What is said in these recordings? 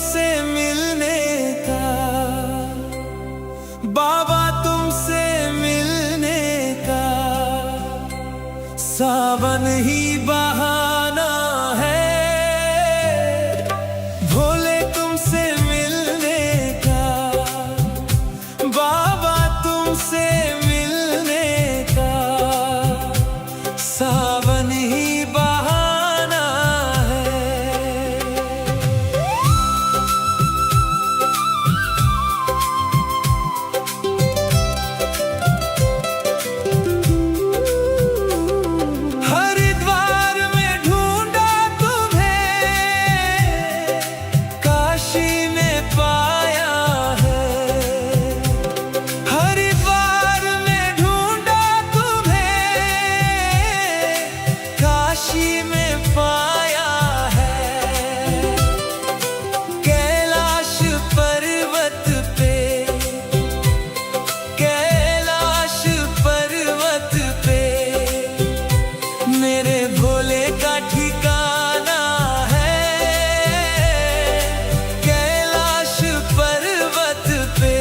तुमसे मिलने का, बाबा तुमसे मिलने का सावन ही बहाना है। भोले तुमसे मिलने का, बाबा तुमसे मिलने का सावन ही बहाना है। हरिद्वार में ढूंढा तुम्हें, काशी में पाया है। हरिद्वार में ढूंढा तुम्हें, काशी में पाया है। कैलाश पर्वत पे, कैलाश पर्वत पे मेरे भोले का ठिकाना है। कैलाश पर्वत पे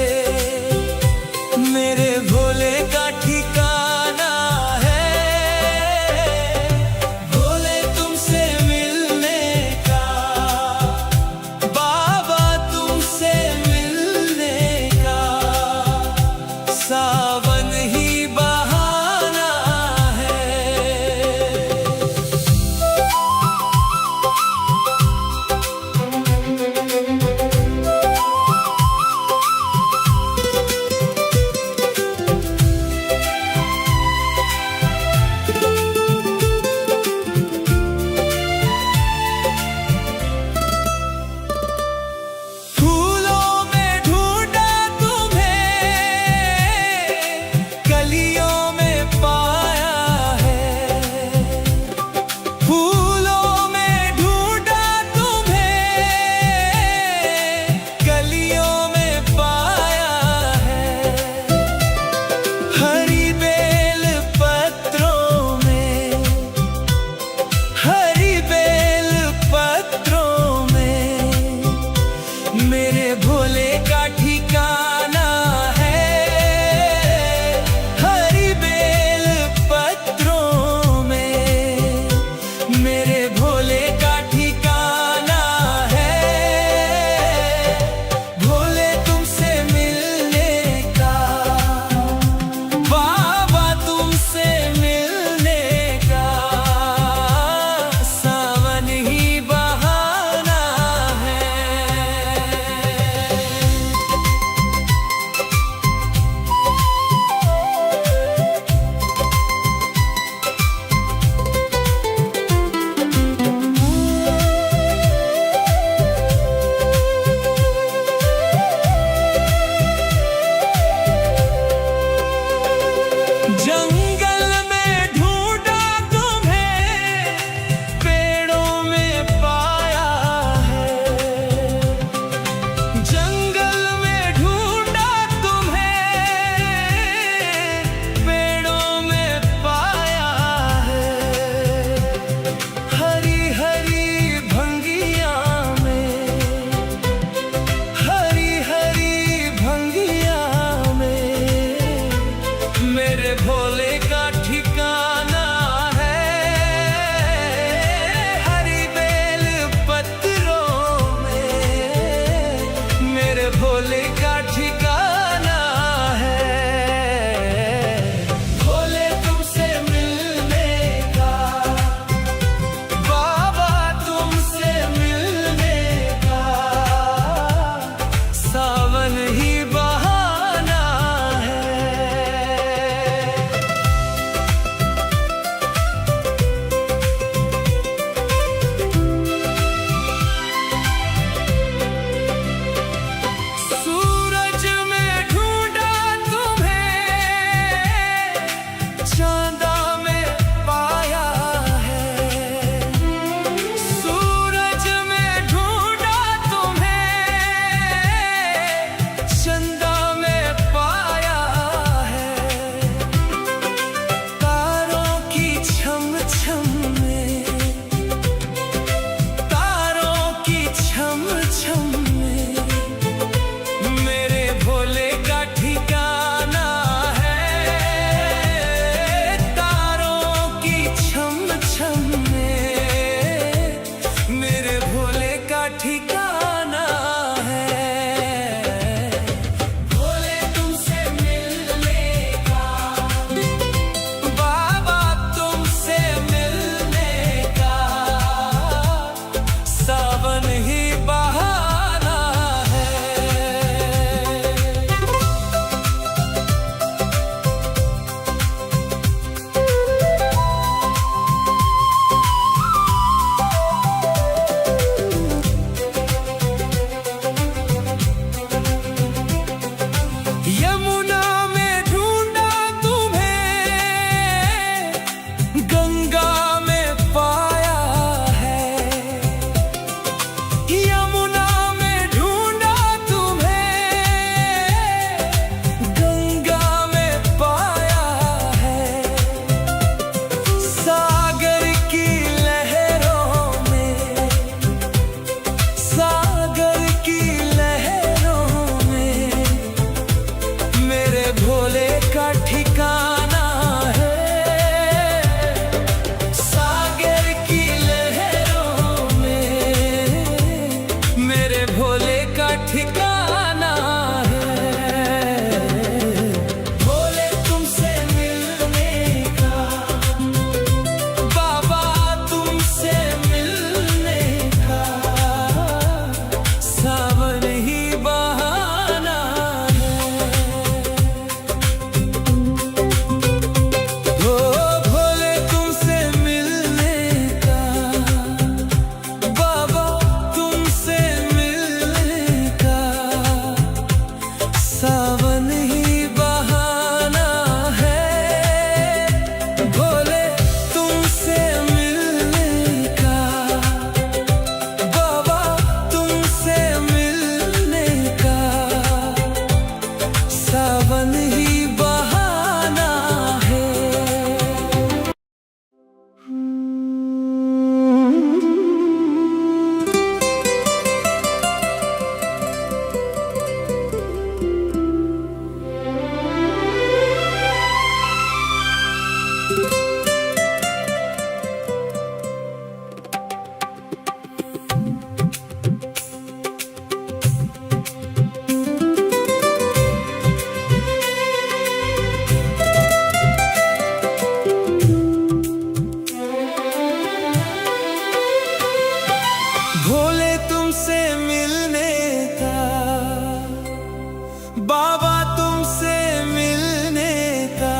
मेरे भोले का ठिकाना है। भोले तुमसे ठिकाना है। भोले तुमसे मिलने का, बाबा तुमसे मिलने का सावन ही बहाना है। यमुना में ढूंढा तुम्हें, गंगा में पाया है। यमुना में ढूंढा तुम्हें, गंगा में पाया है। सागर की लहरों में, सागर की लहरों में मेरे भोले का ठिकाना है। सागर की लहरों में मेरे भोले का ठिकाना है। भोले तुमसे मिलने का, बाबा तुमसे मिलने का सावन ही बहाना है। ओ भोले तुमसे मिलने का, बाबा तुमसे मिलने का सावन ही बहाना है। भोले तुमसे मिलने का, बाबा तुमसे मिलने का सावन ही बहाना है। भोले तुमसे मिलने का, बाबा तुमसे मिलने का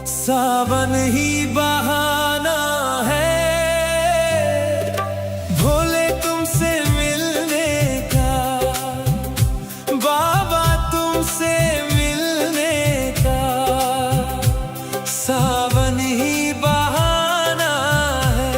सावन ही बहाना है। भोले तुमसे मिलने का, बाबा तुमसे मिलने का सावन ही बहाना है।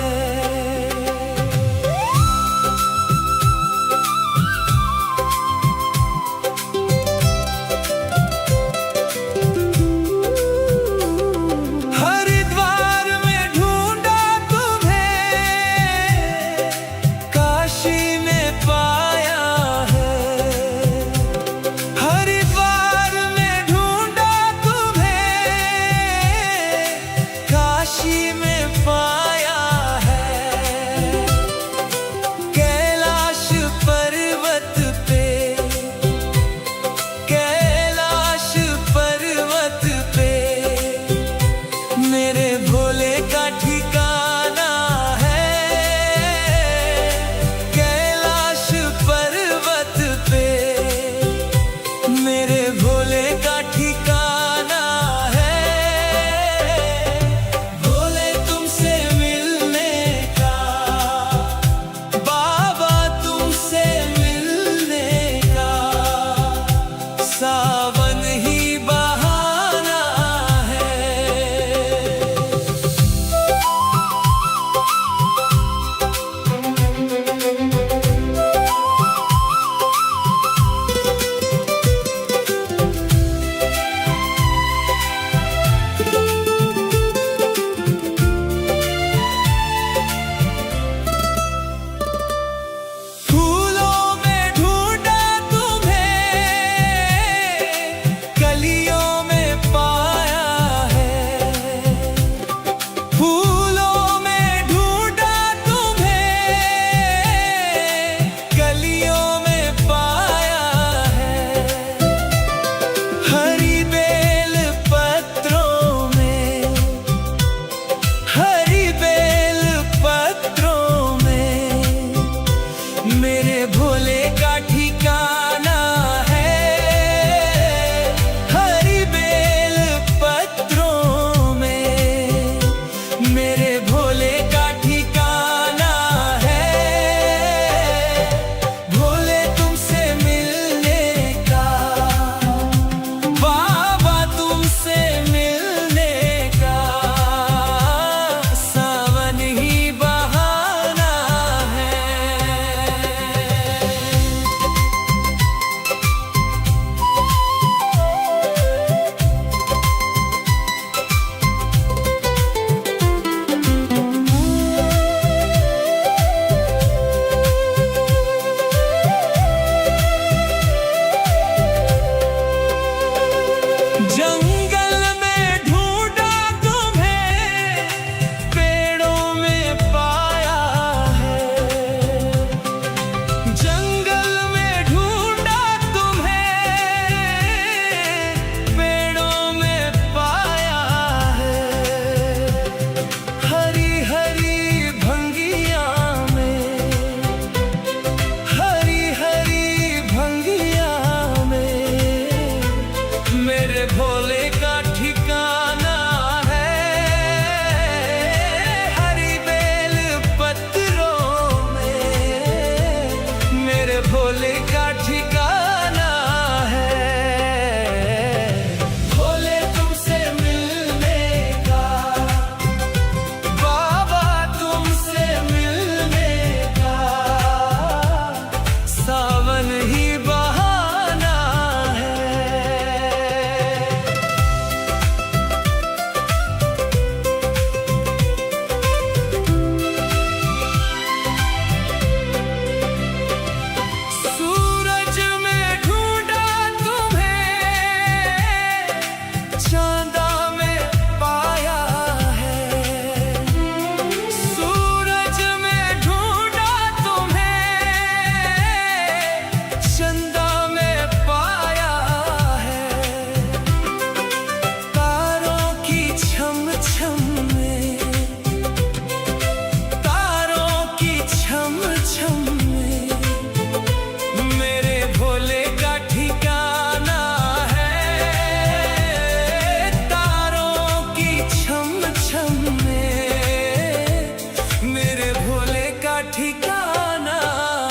ठिकाना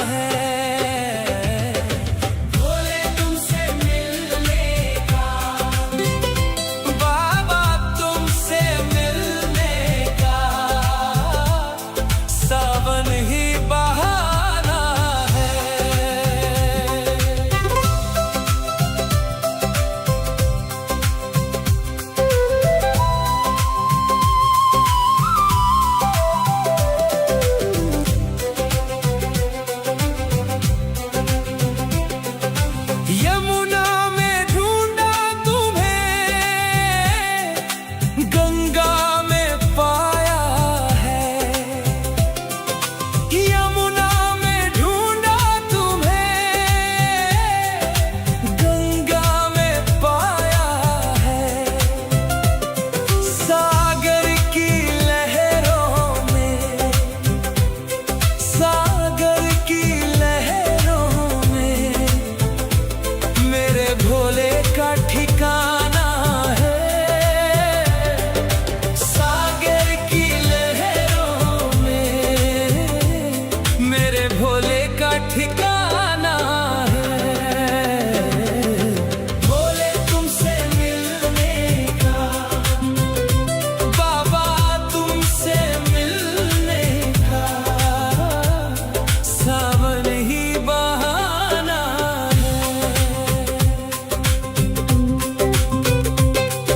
है। भोले तुमसे मिलने का, बाबा तुमसे मिलने का, सावन ही बहाना है। यमुना में ढूंढा तुम्हें, गंगा में पाया है। यमुना में ढूंढा तुम्हें, गंगा में पाया है। सागर की लहरों में, सागर की लहरों में मेरे भोले का ठिकाना है। सागर की लहरों में मेरे भोले का ठिकाना है। भोले तुमसे मिलने का, बाबा तुमसे मिलने का, सावन ही बहाना है।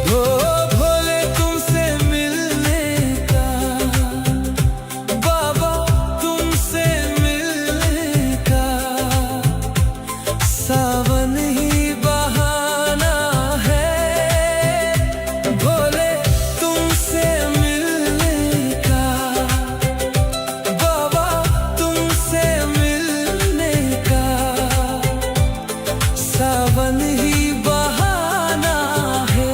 ओ भोले तुमसे मिलने का, बाबा तुमसे मिलने का, सावन ही बहाना है। भोले तुमसे मिलने का, बाबा तुमसे मिलने का, सावन ही बहाना है।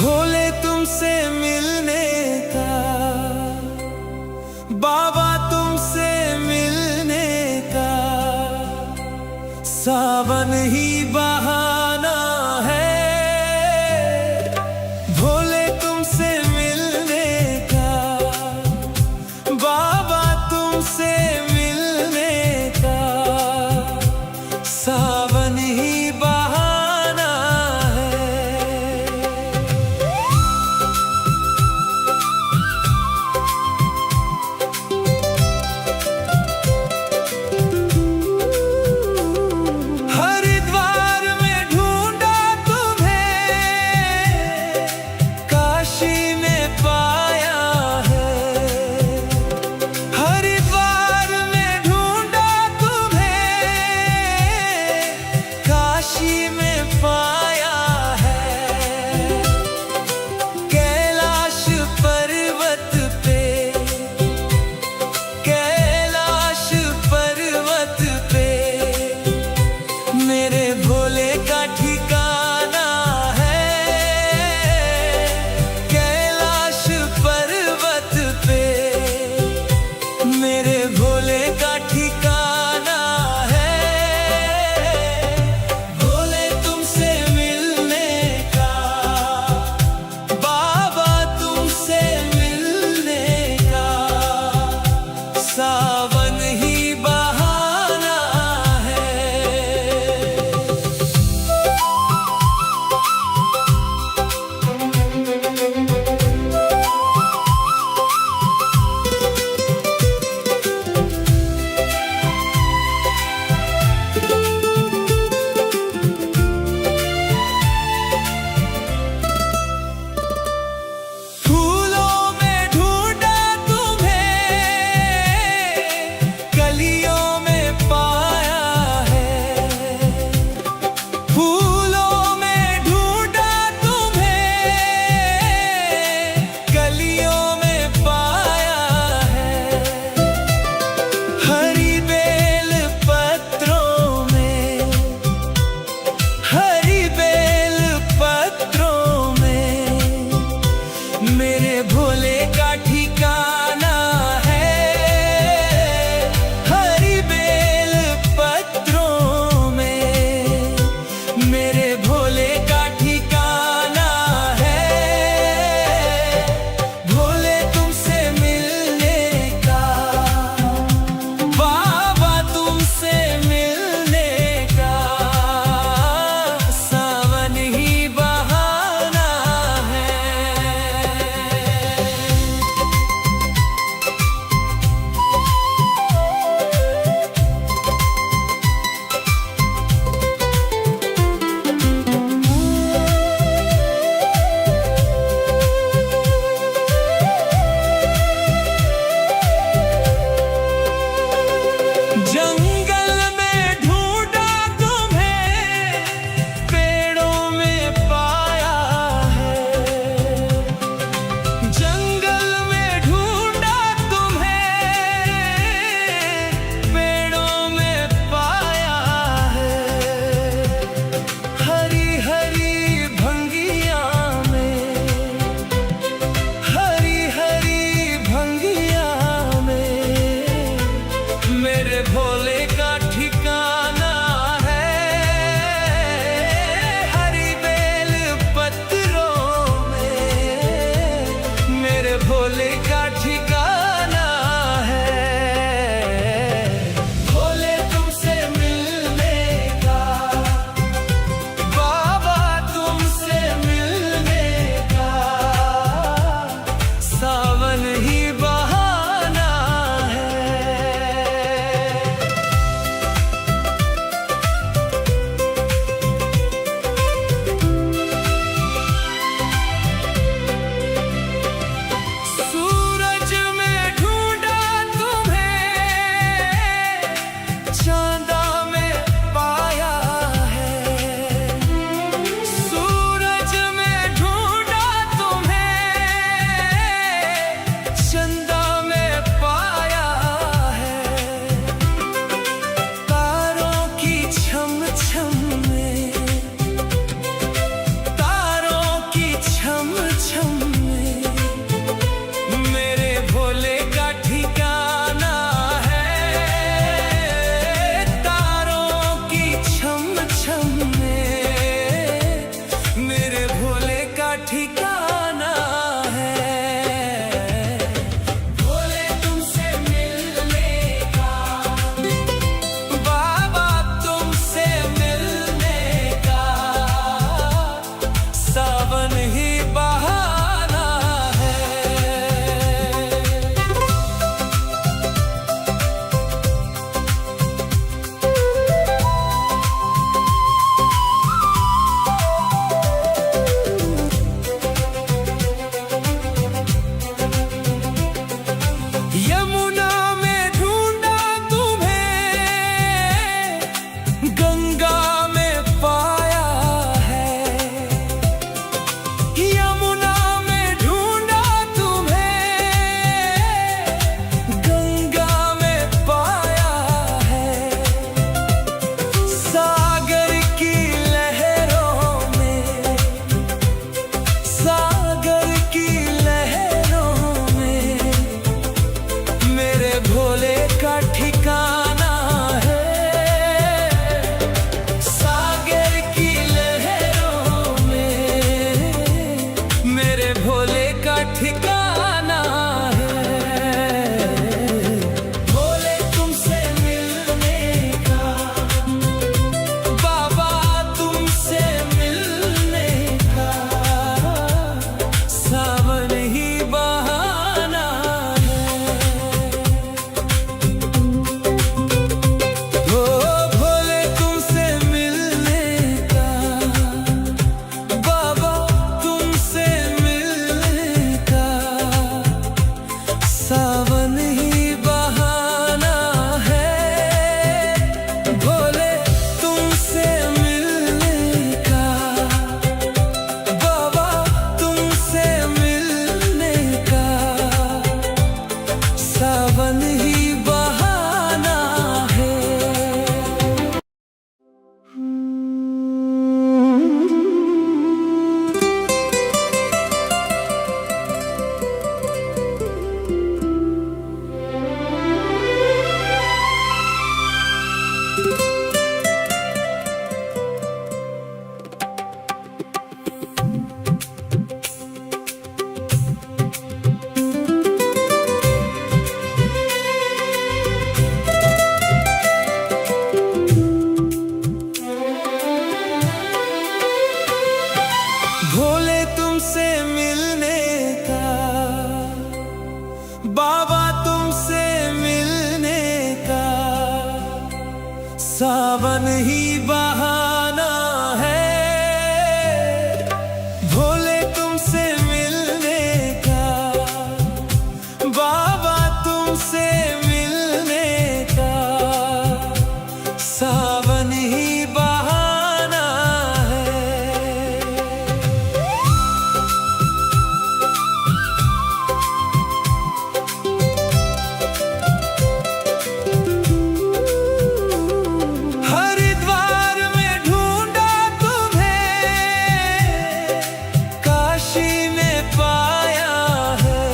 भोले तुमसे मिलने का, बाबा तुमसे मिलने का, सावन ही बहाना है। भोले तुमसे मिलने का, बाबा तुमसे मिलने का, सावन ही बहाना है। हरिद्वार सागर की लहरों में मेरे भोले का ठिकाना है। सागर की लहरों में मेरे भोले का ठिकाना है। भोले तुमसे मिलने का, बाबा तुमसे मिलने का सावन ही बहाना है। ओ भोले तुमसे मिलने का, बाबा तुमसे मिलने का सावन ही बहाना है। भोले तुमसे मिलने का, बाबा तुमसे मिलने का सावन ही बहाना है। भोले तुमसे मिलने का, बाबा तुमसे मिलने का सावन ही बहाना है। भोले तुमसे मिलने का, बाबा तुमसे मिलने का सावन ही बहाना है। हरिद्वार में ढूंढा तुम्हें, काशी में पाया है।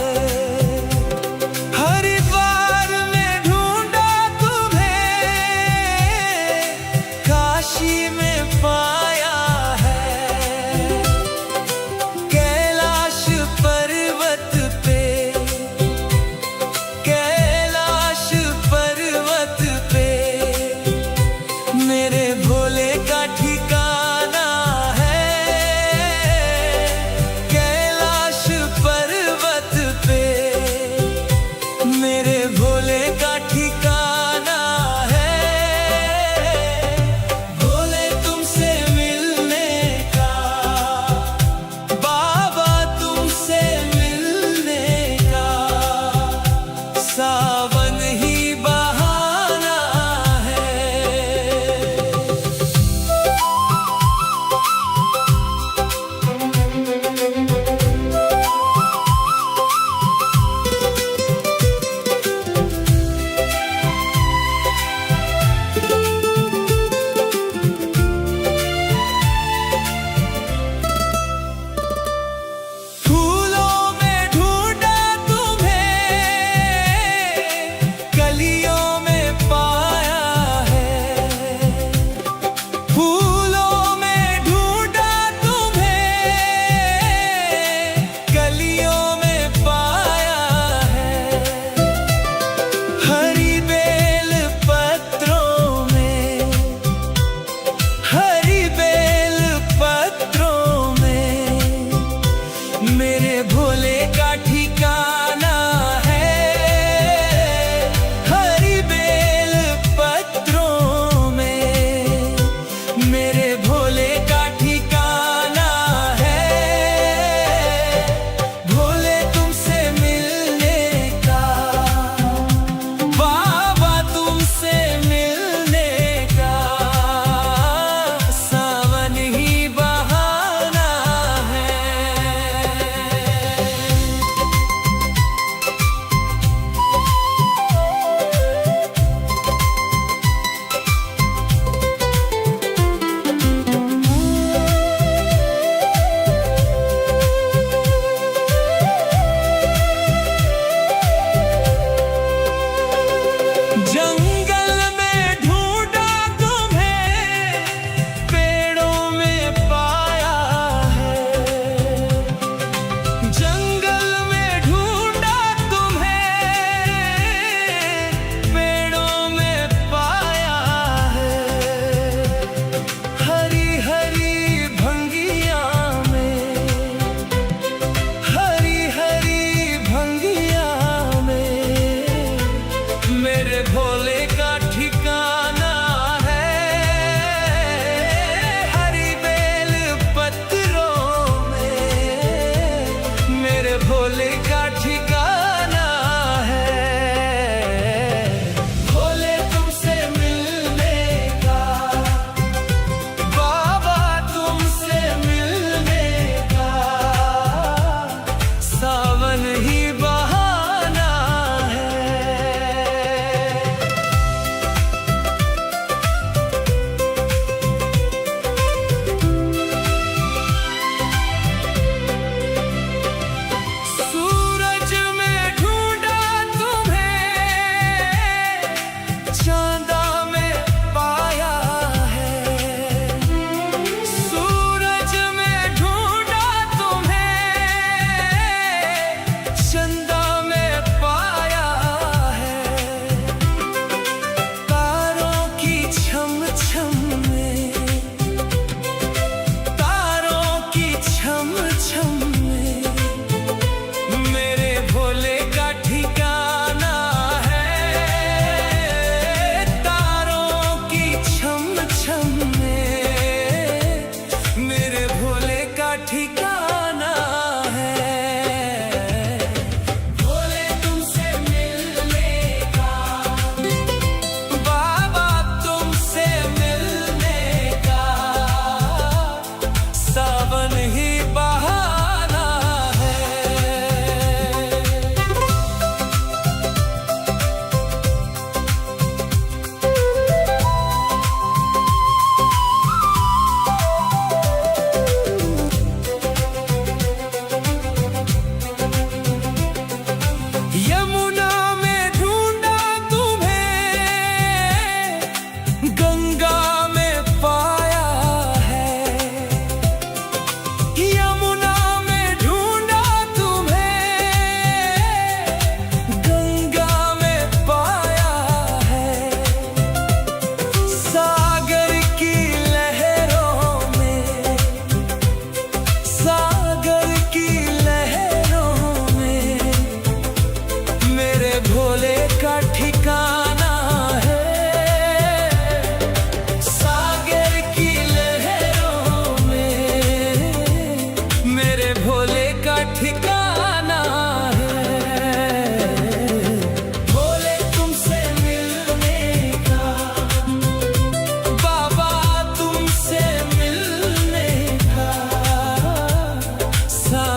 हरिद्वार में ढूंढा तुम्हें, काशी में पाया है। कैलाश पर्वत पे, कैलाश पर्वत पे मेरे भोले का ठिकाना है। कैलाश पर्वत पे मेरे भोले का ठिकाना है। भोले तुमसे मिलने का, बाबा तुमसे मिलने का सावन ही बहाना है। फूलों में ढूंढा तुम्हें, कलियों में पाया है। फूलों में ढूंढा तुम्हें, कलियों में पाया है। हरी बेल पत्रों में, हरी बेल पत्रों में मेरे भोले का ठिकाना है। हरी बेल पत्रों में मेरे भोले का ठिकाना है। भोले तुमसे मिलने का, बाबा तुमसे मिलने का सावन ही बहाना है। ठिकाना